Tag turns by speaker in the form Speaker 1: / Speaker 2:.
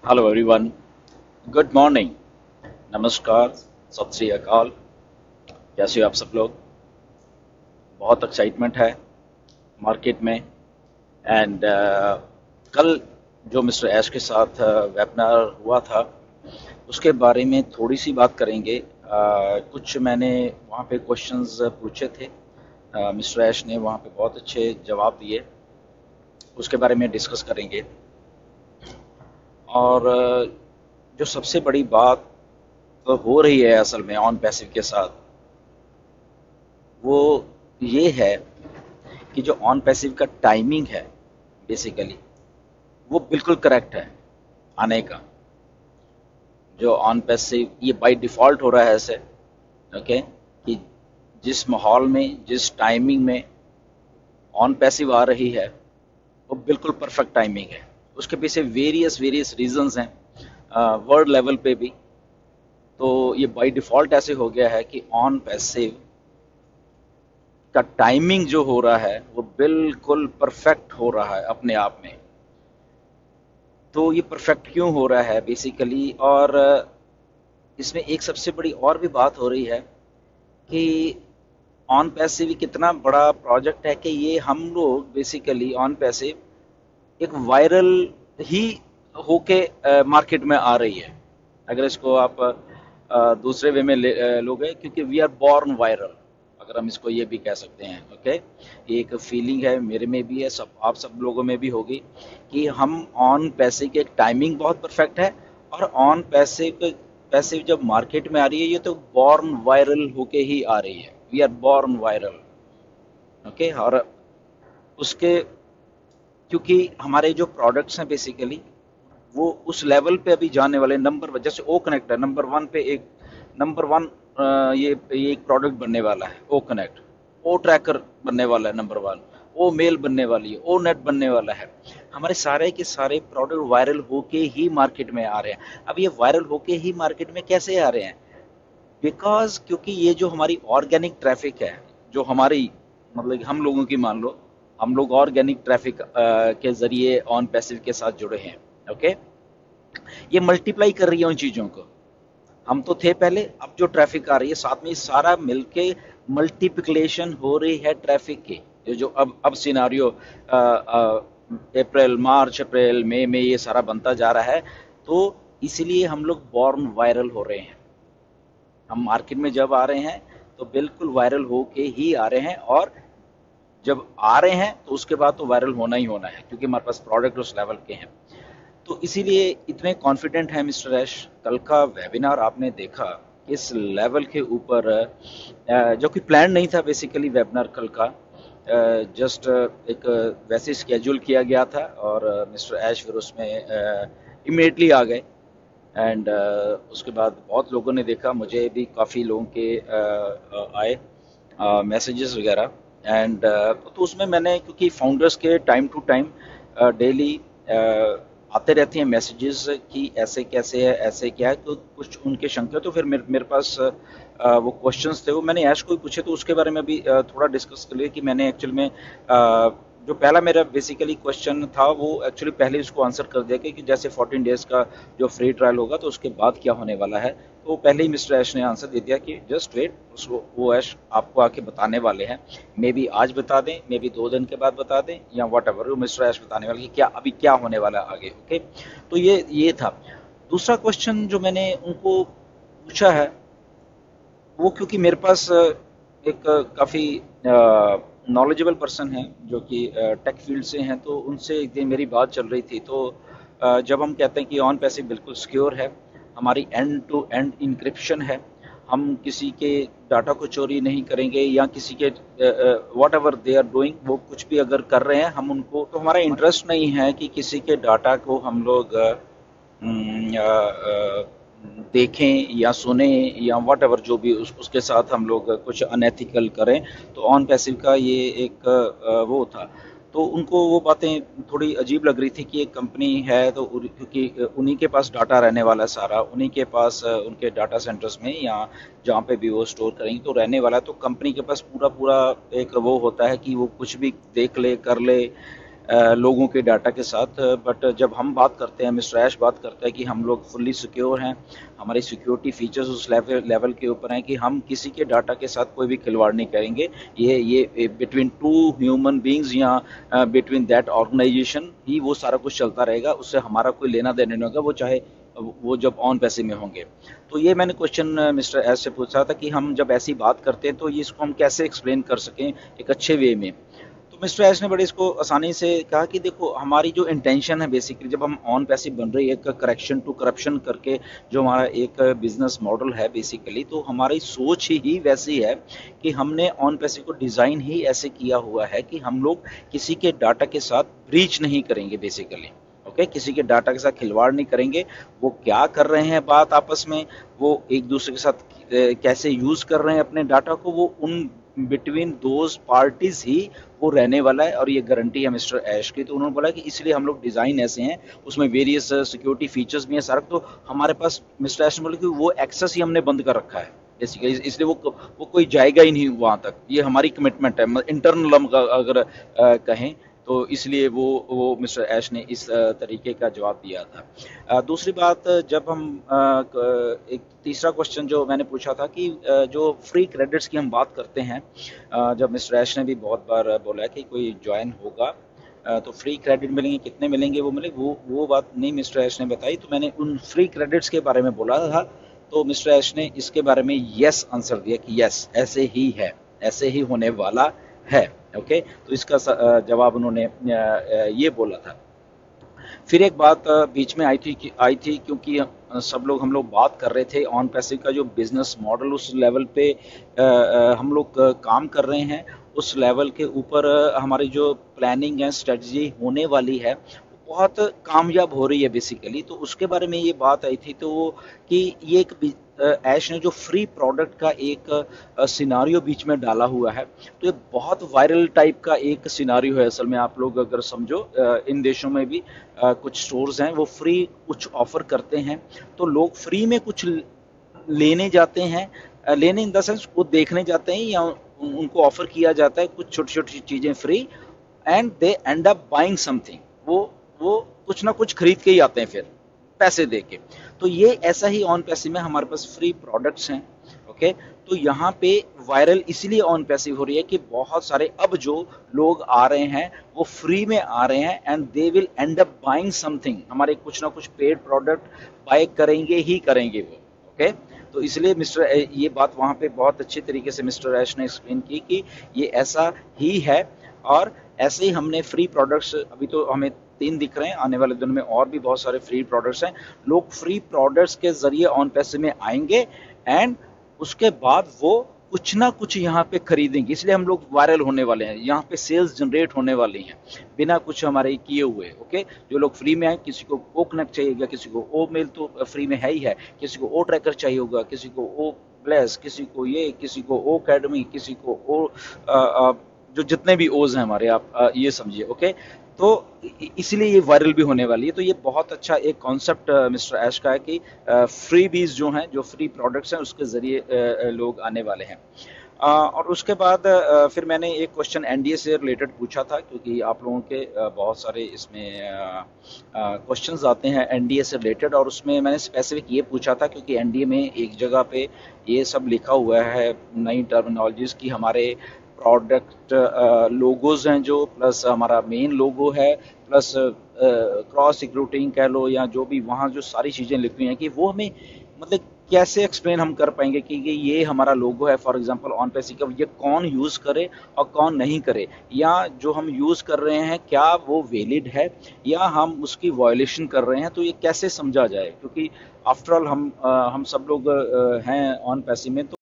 Speaker 1: Hello everyone. Good morning. नमस्कार। सत श्री अकाल। कैसे हो आप सब लोग? बहुत एक्साइटमेंट है मार्केट में। एंड कल जो मिस्टर ऐश के साथ वेबिनार हुआ था उसके बारे में थोड़ी सी बात करेंगे। कुछ मैंने वहाँ पे क्वेश्चंस पूछे थे। मिस्टर ऐश ने वहाँ पे बहुत अच्छे जवाब दिए। उसके बारे में डिस्कस करेंगे। और जो सबसे बड़ी बात तो हो रही है असल में ऑन पैसिव के साथ, वो ये है कि जो ऑन पैसिव का टाइमिंग है बेसिकली वो बिल्कुल करेक्ट है आने का। जो ऑन पैसिव ये बाय डिफॉल्ट हो रहा है ऐसे। ओके, कि जिस माहौल में जिस टाइमिंग में ऑन पैसिव आ रही है वो बिल्कुल परफेक्ट टाइमिंग है। उसके पीछे वेरियस वेरियस रीजंस हैं वर्ल्ड लेवल पे भी। तो ये बाय डिफॉल्ट ऐसे हो गया है कि ऑन पैसिव का टाइमिंग जो हो रहा है वो बिल्कुल परफेक्ट हो रहा है अपने आप में। तो ये परफेक्ट क्यों हो रहा है बेसिकली? और इसमें एक सबसे बड़ी और भी बात हो रही है कि ऑन पैसिव कितना बड़ा प्रोजेक्ट है कि ये हम लोग बेसिकली ऑन पैसिव एक वायरल ही होके मार्केट में आ रही है। अगर इसको आप दूसरे वे में लोगे, क्योंकि वी आर बॉर्न वायरल, अगर हम इसको ये भी कह सकते हैं। ओके, ये एक फीलिंग है, मेरे में भी है, सब आप सब लोगों में भी होगी कि हम ऑन पैसे की एक टाइमिंग बहुत परफेक्ट है। और ऑन पैसे जब मार्केट में आ रही है ये तो बॉर्न वायरल होके ही आ रही है। We are born viral. Okay, और उसके क्योंकि हमारे जो प्रोडक्ट्स हैं बेसिकली वो उस लेवल पे अभी जाने वाले नंबर, जैसे ओ कनेक्ट है नंबर वन पे, एक नंबर वन ये एक प्रोडक्ट बनने वाला है ओ कनेक्ट। ओ ट्रैकर बनने वाला है नंबर वन। ओ मेल बनने वाली है। ओ नेट बनने वाला है। हमारे सारे के सारे प्रोडक्ट वायरल होके ही मार्केट में आ रहे हैं। अब ये वायरल होके ही मार्केट में कैसे आ रहे हैं? बिकॉज क्योंकि ये जो हमारी ऑर्गेनिक ट्रैफिक है, जो हमारी मतलब हम लोगों की मान लो, हम लोग ऑर्गेनिक ट्रैफिक के जरिए ऑन पैसिव के साथ जुड़े हैं। ओके, ये मल्टीप्लाई कर रही है उन चीजों को। हम तो थे पहले, अब जो ट्रैफिक आ रही है साथ में सारा मिलके मल्टीप्लिकेशन हो रही है ट्रैफिक की। ये जो अब सिनारियो अप्रैल मार्च अप्रैल मई में ये सारा बनता जा रहा है। तो इसीलिए हम लोग बॉर्न वायरल हो रहे हैं। हम मार्केट में जब आ रहे हैं तो बिल्कुल वायरल होके ही आ रहे हैं। और जब आ रहे हैं तो उसके बाद तो वायरल होना ही होना है, क्योंकि हमारे पास प्रोडक्ट उस लेवल के हैं। तो इसीलिए इतने कॉन्फिडेंट है मिस्टर ऐश। कल का वेबिनार आपने देखा, इस लेवल के ऊपर जो कि प्लान नहीं था बेसिकली वेबिनार कल का। जस्ट एक वैसे स्केड्यूल किया गया था और मिस्टर ऐश फिर उसमें इमीडिएटली आ गए। एंड उसके बाद बहुत लोगों ने देखा, मुझे भी काफ़ी लोगों के आए मैसेजेस वगैरह। एंड तो उसमें मैंने, क्योंकि फाउंडर्स के टाइम टू टाइम डेली आते रहते हैं मैसेजेस कि ऐसे कैसे है, ऐसे क्या है, तो कुछ उनके शंका, तो फिर मेरे पास वो क्वेश्चंस थे, वो मैंने ऐश को ही पूछे। तो उसके बारे में भी थोड़ा डिस्कस कर लिया कि मैंने एक्चुअल में जो पहला मेरा बेसिकली क्वेश्चन था वो एक्चुअली पहले उसको आंसर कर दिया कि जैसे 14 डेज का जो फ्री ट्रायल होगा तो उसके बाद क्या होने वाला है। तो पहले ही मिस्टर ऐश ने आंसर दे दिया कि जस्ट वेट, उसको वो ऐश आपको आके बताने वाले हैं। मे बी आज बता दें, मे बी 2 दिन के बाद बता दें, या वट एवर, मिस्टर ऐश बताने वाले कि क्या अभी क्या होने वाला है आगे। ओके, तो ये था। दूसरा क्वेश्चन जो मैंने उनको पूछा है वो, क्योंकि मेरे पास एक काफ़ी नॉलेजेबल पर्सन है जो कि टेक फील्ड से हैं, तो उनसे एक दिन मेरी बात चल रही थी। तो जब हम कहते हैं कि ऑन पैसिव बिल्कुल सिक्योर है, हमारी एंड टू एंड इंक्रिप्शन है, हम किसी के डाटा को चोरी नहीं करेंगे, या किसी के whatever they are doing, वो कुछ भी अगर कर रहे हैं हम उनको, तो हमारा इंटरेस्ट नहीं है कि किसी के डाटा को हम लोग देखें या सुने या वट एवर, जो भी उसके साथ हम लोग कुछ अनएथिकल करें। तो ऑन पैसिव का ये एक वो था। तो उनको वो बातें थोड़ी अजीब लग रही थी कि एक कंपनी है तो क्योंकि उन्हीं के पास डाटा रहने वाला है, सारा उन्हीं के पास उनके डाटा सेंटर्स में या जहाँ पे भी वो स्टोर करेंगे तो रहने वाला है। तो कंपनी के पास पूरा पूरा एक वो होता है कि वो कुछ भी देख ले कर ले। लोगों के डाटा के साथ। बट जब हम बात करते हैं, मिस्टर ऐश बात करता है कि हम लोग फुल्ली सिक्योर हैं, हमारी सिक्योरिटी फीचर्स उस लेवल के ऊपर हैं कि हम किसी के डाटा के साथ कोई भी खिलवाड़ नहीं करेंगे। ये बिटवीन टू ह्यूमन बींग्स या बिटवीन दैट ऑर्गेनाइजेशन ही वो सारा कुछ चलता रहेगा, उससे हमारा कोई लेना देना नहीं होगा, वो चाहे वो जब ऑन पैसे में होंगे। तो ये मैंने क्वेश्चन मिस्टर एस से पूछा था कि हम जब ऐसी बात करते हैं तो ये इसको हम कैसे एक्सप्लेन कर सकें एक अच्छे वे में। तो मिस्टर एस ने बड़े इसको आसानी से कहा कि देखो, हमारी जो इंटेंशन है बेसिकली, जब हम ऑन पैसिव बन रही है, एक करेक्शन टू करप्शन करके जो हमारा एक बिजनेस मॉडल है बेसिकली, तो हमारी सोच ही वैसी है कि हमने ऑन पैसिव को डिज़ाइन ही ऐसे किया हुआ है कि हम लोग किसी के डाटा के साथ ब्रीच नहीं करेंगे बेसिकली। ओके, किसी के डाटा के साथ खिलवाड़ नहीं करेंगे। वो क्या कर रहे हैं बात आपस में, वो एक दूसरे के साथ कैसे यूज कर रहे हैं अपने डाटा को, वो उन बिटवीन दोज पार्टीज ही वो रहने वाला है, और ये गारंटी है मिस्टर ऐश की। तो उन्होंने बोला कि इसलिए हम लोग डिजाइन ऐसे हैं, उसमें वेरियस सिक्योरिटी फीचर्स भी हैं सारा। तो हमारे पास मिस्टर ऐश ने बोला कि वो एक्सेस ही हमने बंद कर रखा है बेसिकली, इसलिए वो कोई जाएगा ही नहीं वहां तक। ये हमारी कमिटमेंट है, इंटरनल हम अगर कहें तो, इसलिए वो मिस्टर ऐश ने इस तरीके का जवाब दिया था। दूसरी बात, जब हम एक तीसरा क्वेश्चन जो मैंने पूछा था कि जो फ्री क्रेडिट्स की हम बात करते हैं, जब मिस्टर ऐश ने भी बहुत बार बोला कि कोई ज्वाइन होगा तो फ्री क्रेडिट मिलेंगे, कितने मिलेंगे, वो मिले, वो बात नहीं मिस्टर ऐश ने बताई। तो मैंने उन फ्री क्रेडिट्स के बारे में बोला था, तो मिस्टर ऐश ने इसके बारे में यस आंसर दिया कि यस, ऐसे ही है, ऐसे ही होने वाला है। ओके, तो इसका जवाब उन्होंने ये बोला था। फिर एक बात बीच में आई थी क्योंकि हम लोग बात कर रहे थे ऑन पैसिव का जो बिजनेस मॉडल, उस लेवल पे हम लोग काम कर रहे हैं, उस लेवल के ऊपर हमारी जो प्लानिंग है, स्ट्रेटजी होने वाली है, बहुत कामयाब हो रही है बेसिकली। तो उसके बारे में ये बात आई थी, तो कि ये एक ऐश ने जो फ्री प्रोडक्ट का एक सिनारियो बीच में डाला हुआ है, तो ये बहुत वायरल टाइप का एक सिनारियो है असल में। आप लोग अगर समझो, इन देशों में भी कुछ स्टोर्स हैं वो फ्री कुछ ऑफर करते हैं, तो लोग फ्री में कुछ लेने जाते हैं, लेने इन द सेंस वो देखने जाते हैं, या उनको ऑफर किया जाता है कुछ छोटी छोटी चीजें free, and they and up buying something. वो कुछ ना कुछ खरीद के ही आते हैं फिर पैसे दे के। तो ये ऐसा ही ऑन पैसिव में हमारे पास फ्री प्रोडक्ट्स हैं। ओके, तो यहाँ पे वायरल इसलिए ऑन पैसिव हो रही है कि बहुत सारे अब जो लोग आ रहे हैं वो फ्री में आ रहे हैं, and they will and up buying something, हमारे कुछ ना कुछ पेड प्रोडक्ट बाय करेंगे ही करेंगे वो। ओके, तो इसलिए मिस्टर ये बात वहां पे बहुत अच्छे तरीके से मिस्टर ऐश ने एक्सप्लेन की कि ये ऐसा ही है, और ऐसे ही हमने फ्री प्रोडक्ट्स, अभी तो हमें 3 दिख रहे हैं, आने वाले दिनों में और भी बहुत सारे फ्री प्रोडक्ट्स हैं। लोग फ्री प्रोडक्ट्स के जरिए ऑन पैसे में आएंगे, एंड उसके बाद वो कुछ ना कुछ यहाँ पे खरीदेंगे, इसलिए हम लोग वायरल होने वाले हैं, यहाँ पे सेल्स जनरेट होने वाली हैं बिना कुछ हमारे किए हुए। ओके, जो लोग फ्री में आए, किसी को ओ कनेक्ट चाहिएगा, किसी को ओ मेल तो फ्री में है ही है, किसी को ओ ट्रैकर चाहिए होगा, किसी को ओ प्लस, किसी को ये, किसी को ओ अकेडमी, किसी को ओ जो जितने भी ओज हैं हमारे, आप ये समझिए। ओके, तो इसलिए ये वायरल भी होने वाली है। तो ये बहुत अच्छा एक कॉन्सेप्ट मिस्टर ऐश का है कि फ्री बीज जो हैं, जो फ्री प्रोडक्ट्स हैं, उसके जरिए लोग आने वाले हैं। और उसके बाद फिर मैंने एक क्वेश्चन एनडीए से रिलेटेड पूछा था, क्योंकि आप लोगों के बहुत सारे इसमें क्वेश्चंस आते हैं एनडीए से रिलेटेड, और उसमें मैंने स्पेसिफिक ये पूछा था क्योंकि एनडीए में एक जगह पे ये सब लिखा हुआ है, नई टर्मिनोलॉजीज की, हमारे प्रोडक्ट लोगोज हैं जो, प्लस हमारा मेन लोगो है, प्लस क्रॉस रिक्रूटिंग कह लो, या जो भी वहाँ जो सारी चीज़ें लिखी हैं, कि वो हमें मतलब कैसे एक्सप्लेन हम कर पाएंगे कि ये हमारा लोगो है, फॉर एग्जांपल ऑन पैसे का, ये कौन यूज़ करे और कौन नहीं करे, या जो हम यूज़ कर रहे हैं क्या वो वैलिड है या हम उसकी वायलेशन कर रहे हैं, तो ये कैसे समझा जाए, क्योंकि आफ्टर ऑल हम सब लोग हैं ऑन पैसे में। तो